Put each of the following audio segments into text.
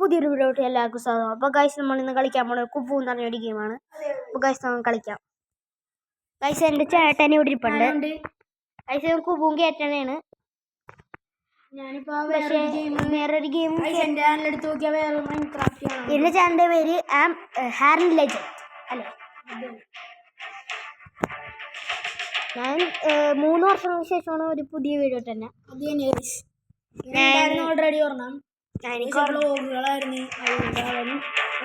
പുതിയൊരു വീഡിയോട്ട് എല്ലാവർക്കും സ്വാഗതം. അപ്പോൾ ഗൈസ് നമ്മൾ ഇന്ന് കളിക്കാൻ പോകുന്നത് കുബു എന്ന് പറഞ്ഞൊരു ഗെയിമാണ്. അപ്പോൾ ഗൈസ് നമുക്ക് കളിക്കാം. ഗൈസ് എൻ്റെ ചേട്ടനെ ഇവിടെ ഇരിപ്പുണ്ട്. ഗൈസ് കുബുവും കേട്ടനാണ്. വേറൊരു ഗെയിം എൻ്റെ ചാനലിൻ്റെ പേര് ഹാരൻ ലെജൻഡ് അല്ലേ. ഞാൻ 3 വർഷങ്ങൾക്ക് ശേഷമാണ് ഒരു പുതിയ വീഡിയോ തന്നെ. ഓൾറെഡി ഓർമ്മ വ്ളോഗുകളായിരുന്നു.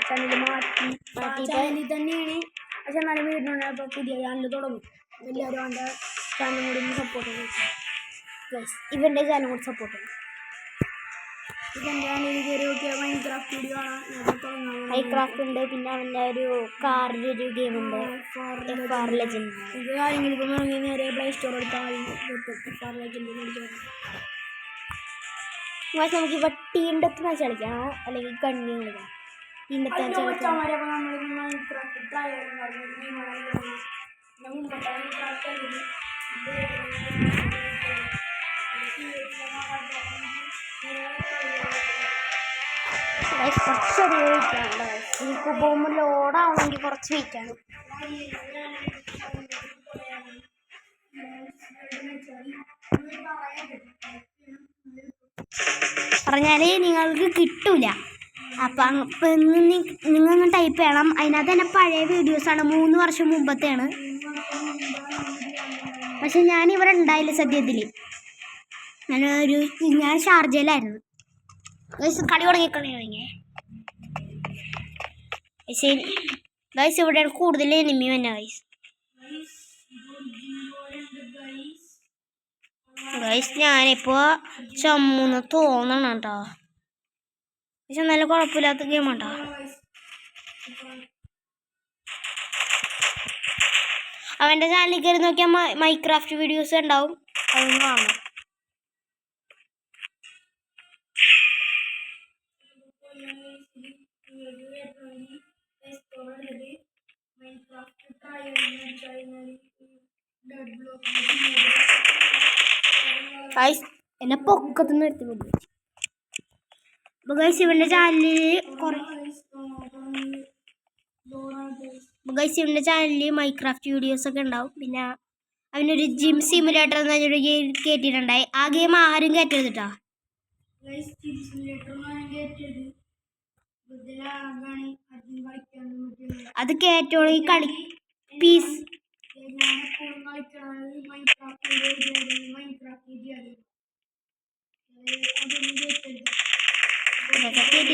ചാനൽ മാറ്റി തന്നെയാണ്. പക്ഷെ നല്ല വീടിനുണ്ട്. അപ്പോൾ പുതിയ ചാനൽ തുടങ്ങും. എല്ലാവരും അവൻ്റെ ചാനലും കൂടി സപ്പോർട്ട് ചെയ്യും. ഇവൻ്റെ ചാനൽ കൂടി സപ്പോർട്ട് ചെയ്യും. ഇവൻ്റെ ചാനലിൽ കയറി നോക്കിയാൽ മൈൻക്രാഫ്റ്റ് വീഡിയോ ആണ്. മൈൻക്രാഫ്റ്റ് ഉണ്ട്. പിന്നെ അവൻ്റെ ഒരു കാറിൻ്റെ ഒരു ഗെയിം ഉണ്ട്, FR ലെജൻഡ്. ഇത് കാര്യങ്ങൾ ഇപ്പം വാങ്ങി നേരെ പ്ലേ സ്റ്റോർ എടുത്താൽ FR ലെജൻഡ് മേടിച്ചു. നമുക്ക് ഇപ്പോൾ ടീം ഡെത്ത് മാച്ച് കളിക്കാമോ അല്ലെങ്കിൽ കണ്ണി കളിക്കാം? ടീം ഡെത്ത് മാച്ച് കളിക്കാം. കുറച്ച് വെയിറ്റാണ്. എനിക്ക് പോകുമ്പോൾ ലോഡാവണമെങ്കിൽ കുറച്ച് വെയിറ്റാണ്. പറഞ്ഞാൽ നിങ്ങൾക്ക് കിട്ടൂല. അപ്പം നിങ്ങളൊന്ന് ടൈപ്പ് ചെയ്യണം. അതിനകത്ത് തന്നെ പഴയ വീഡിയോസാണ്, 3 വർഷം മുമ്പത്തെയാണ്. പക്ഷെ ഞാനിവിടെ ഉണ്ടായില്ല സത്യത്തിൽ. ഞാൻ ഷാർജയിലായിരുന്നു. കളി തുടങ്ങി ശരി ഗൈസ്. ഇവിടെയാണ് കൂടുതൽ എനിമി തന്നെ ഗൈസ്. ഞാനിപ്പോൾ ചമ്മുന്ന് തോന്നണം കേട്ടോ. പക്ഷെ നല്ല കുഴപ്പമില്ലാത്ത ഗെയിമാട്ടോ. അവൻ്റെ ചാനലിൽ കയറി നോക്കിയാൽ മൈൻക്രാഫ്റ്റ് വീഡിയോസ് ഉണ്ടാവും. അതൊന്നും കാണണം. എന്നെ പൊക്കത്തുനിന്ന് എടുത്തു. അപ്പോൾ ഗൈസ് ഇവൻ്റെ ചാനലിൽ മൈൻക്രാഫ്റ്റ് വീഡിയോസ് ഒക്കെ ഉണ്ടാവും. പിന്നെ അവനൊരു ജിം സിമുലേറ്റർ എന്ന് പറഞ്ഞൊരു ഗെയിം കയറ്റിയിട്ടുണ്ടായി. ആ ഗെയിം ആരും കയറ്റരുത് കേട്ടോ. അത് കയറ്റോളി കളി പീസ്.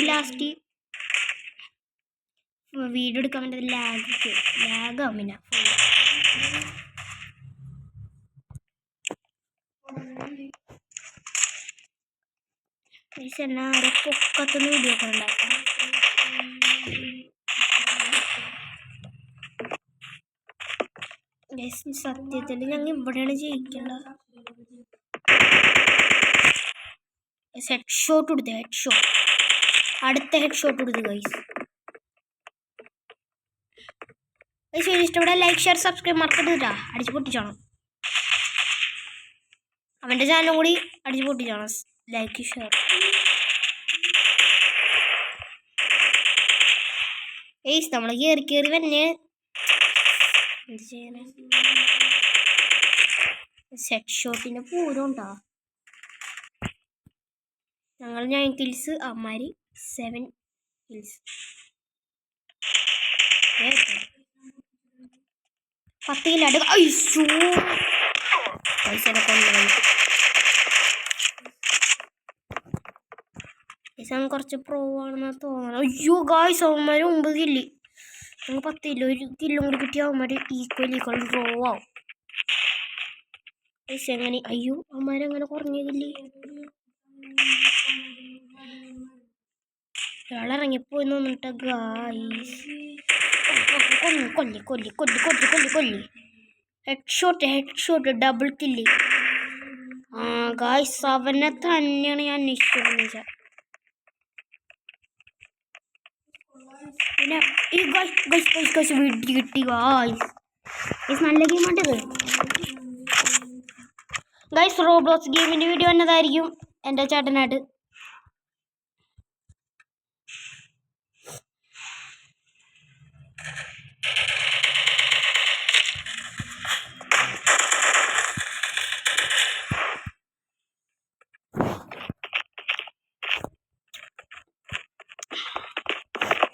ലാസ്റ്റ് വീഡിയോ എടുക്കാൻ വേണ്ടി ലാഗാവും. പിന്നെ ആരെ പൊക്കത്തുനിന്ന് വീഡിയോ ഒക്കെ ഉണ്ടാക്കാം. സത്യത്തിൽ ഞങ്ങൾ ഇവിടെയാണ് ജയിക്കേണ്ടത്. ഹെഡ് ഷോട്ട് കൊടുത്ത് അടുത്ത ഹെഡ് ഷോട്ട് കൊടുത്ത് ഗൈസ്. ഇഷ്ടപ്പെടാ ലൈക്ക് ഷെയർ സബ്സ്ക്രൈബ് മറക്കരുത്. അടിച്ചു പൊട്ടിച്ചോണം. അവൻ്റെ ചാനലും കൂടി അടിച്ചു പൊട്ടിച്ചോണം. Like share. നമ്മൾ കയറി തന്നെ എന്ത് ചെയ്യാനാ. സെറ്റ് ഷോട്ടിൻ്റെ പൂരം ഉണ്ടോ. ഞങ്ങൾ 9 കിൽസ്, അമ്മാരി 7 കിൽസ്. 10 കില്ലാണ്ട് പൈസ കുറച്ച് പ്രോ ആണെന്ന് തോന്നണം. അയ്യോ ഗായ്സ്, അവന്മാർ 9 കില്ല്. ഞങ്ങൾ 10 കില്ല. 1 കില്ലും കൂടി കിട്ടിയ അവന്മാർ ഈക്വൽ ഡ്രോ ആവും. പൈസ എങ്ങനെ? അയ്യോ അവന്മാരെങ്ങനെ കുറഞ്ഞതില്ലേ. ഇറങ്ങിപ്പോയി തോന്നിട്ട ഗായ്സ്. കൊല്ലി. Head shot double kill. Guys അവനെ തന്നെയാണ് ഞാൻ അന്വേഷിച്ചത്. പിന്നെ ഈ ഗൈസ് വീട്ടിൽ കിട്ടി ഗൈസ്. നല്ല ഗെയിമാണിത് ഗൈസ്. റോബ്ലോക്സ് ഗെയിമിൻ്റെ വീഡിയോ എന്നതായിരിക്കും എൻ്റെ ചേട്ടനായിട്ട്.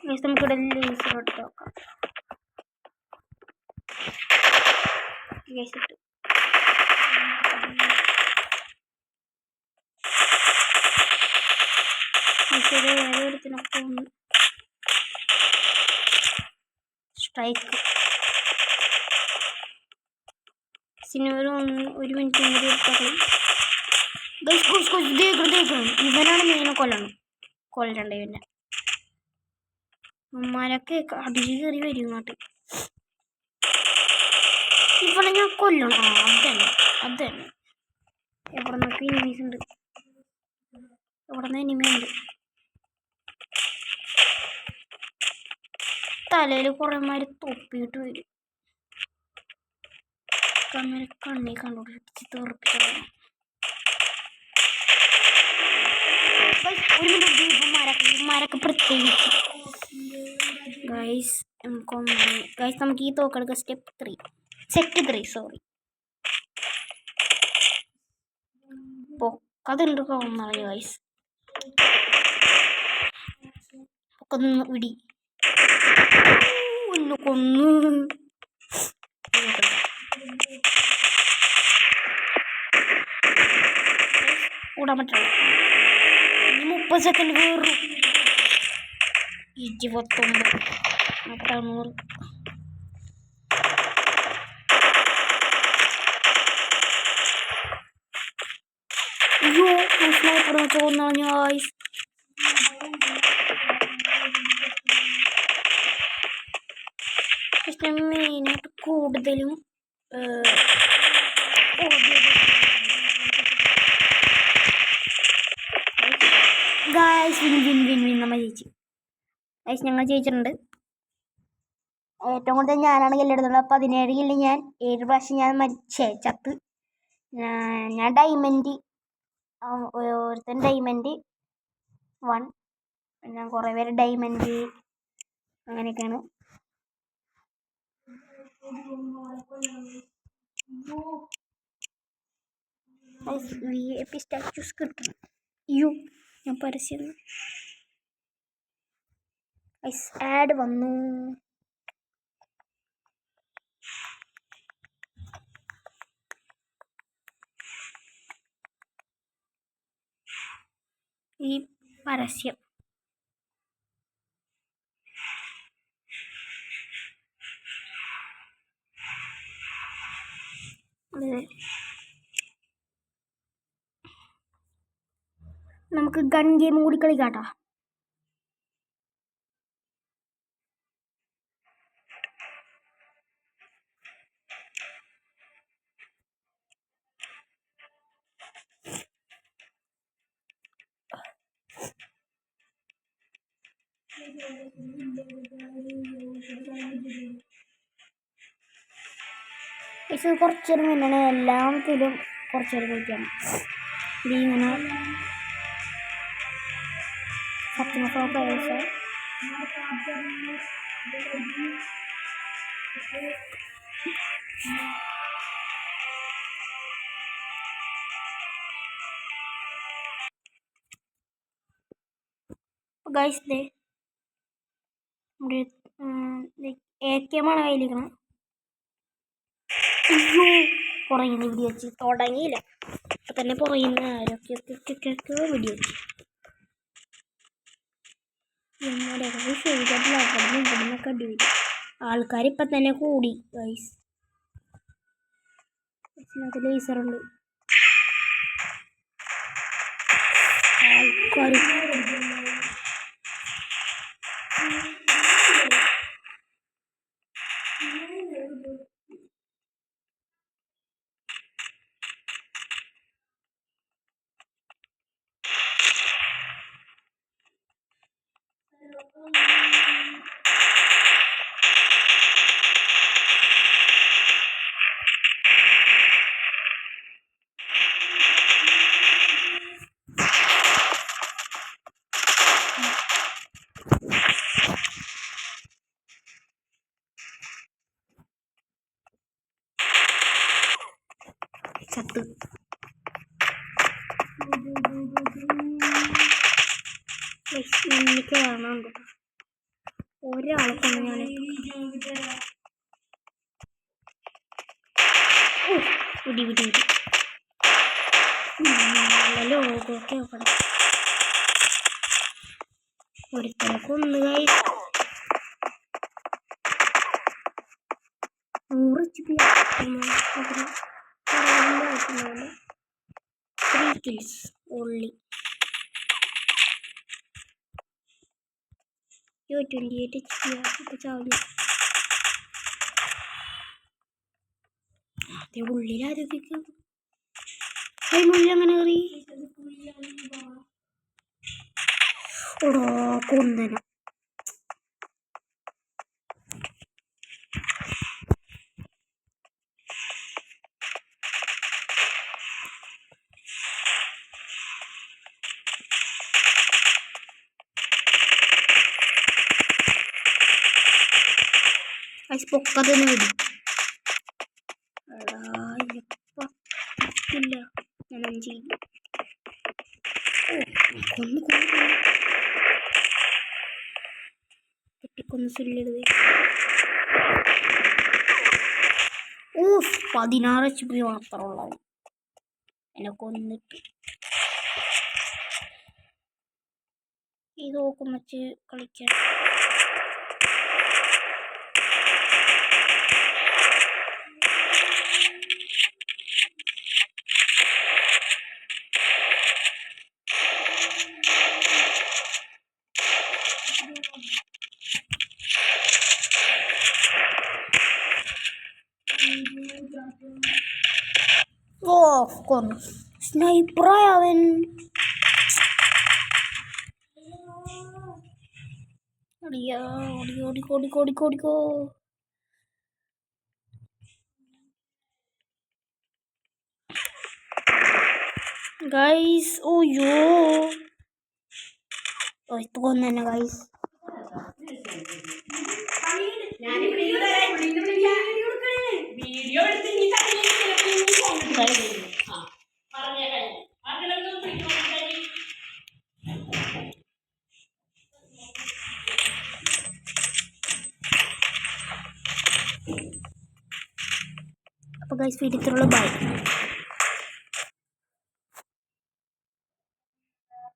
ഗൈസ് നമുക്കിവിടെ ലേസർ ഇട്ട് നോക്കാം. ഗൈസ് ഇട്ട് ഏതൊരുത്തിനൊക്കെ സ്ട്രൈക്ക് സിനിമ 1 മിനിറ്റ് കൂടി എടുത്താൽ ഇവനാണ് മെയിനെ കൊല്ലണ്ട ഇവനെ. ഉമ്മാരൊക്കെ അടിച്ചു കയറി വരും ഇങ്ങോട്ട്. ഇവളെ ഞാൻ കൊല്ലണം. അത് തന്നെ എവിടെ നിന്നൊക്കെ എനിമീസ് ഉണ്ട്. എവിടെ നിന്ന് എനിമയുണ്ട്. തലയിൽ കുറേമാര് തൊപ്പിയിട്ട് വരും. കണ്ണി കണ്ടുപിടിച്ച് തെറിപ്പിച്ചു. മരക്ക് പ്രത്യേകിച്ച് ഗൈസ് നമുക്ക് ഈ തോക്കെടുക്കുക. സെറ്റ് 3 സോറി പൊക്കതുണ്ട് കൊന്നറിഞ്ഞു ഗൈസ്. പൊക്കൊന്ന് ഇടി കൊന്നു കൂടാൻ പറ്റില്ല. 30 സെക്കൻഡ് കയറും. 29 90. അയ്യോ സ്നൈപ്പർ തോന്നാണ് ഗൈസ്. പക്ഷെ മെയിനായിട്ട് കൂടുതലും ഗൈസ് വിൻ നമ്മൾ ജയിച്ചു ഗൈസ്. ഞങ്ങൾ ജയിച്ചിട്ടുണ്ട്. ഏറ്റവും കൂടുതൽ ഞാനാണ് കില്ലെടുത്തുള്ളത്. 17 കില്ല് ഞാൻ. 7 പ്രാവശ്യം ഞാൻ ചത്ത്. ഞാൻ ഡയമണ്ട്, ഓരോരുത്തൻ ഡയമണ്ട് 1, പിന്നെ കുറേ പേര് ഡയമണ്ട് അങ്ങനെയൊക്കെയാണ്. VIP സ്റ്റാറ്റസ് കിട്ടണം. ഞാൻ പരസ്യം ആഡ് വന്നു. ഈ പരസ്യം നമുക്ക് ഗൺ ഗെയിം കൂടി കളിക്കാട്ടോ. ഇത് കുറച്ചൊരു മുന്നേ എല്ലാത്തിലും കുറച്ചൊരു കളിക്കണം. ഇതിങ്ങനെ പൈസ ഗൈസ് ദേ AK-മാണ് കയ്യിലിരിക്കണം. അയ്യോ പുറയുന്ന വീഡിയോ വെച്ച് തുടങ്ങിയില്ല. ഇപ്പം തന്നെ പുറയുന്ന ആരൊക്കെ വീഡിയോ വെച്ച് ഇവിടുന്നൊക്കെ അടി വരും. ആൾക്കാർ ഇപ്പം തന്നെ കൂടി ഗൈസ്. ലേസറുണ്ട്. ആൾക്കാർ ചത്ത്. എനിക്ക് കാണാൻ ഒരാളെ കൊണ്ട് ഞാൻ വിടി വിടി വിടി ലോകമൊക്കെ നോക്കണം. ഒരുത്തരെ കൊന്നു guys. 100 HP 3 kills only. 28 HP ഇപ്പൊ ചാവില്ല. അതേ ഉള്ളിലാരോഗ്യം അതിനുള്ളിൽ അങ്ങനെ കയറി ഓടോ കൊന്നന. പൊക്കതെന്ന് വരും. ഇല്ല ഞാൻ 5 ചെയ്തു. കൊന്ന് സില്ലെടുത്ത് 16 HP മാത്രമുള്ള എന്നെ കൊന്നിട്ട് ഇത് നോക്കും വെച്ച് കളിക്കാൻ. കൊന്നു സ്നൈപ്പറായ അവൻ. ഓടിക്കോ. ഗൈസ് ഓയ്യോ ഇപ്പൊ കൊന്നെ ഗൈസ്. അപ്പോൾ ഗൈസ് വീഡിയോ ബൈ.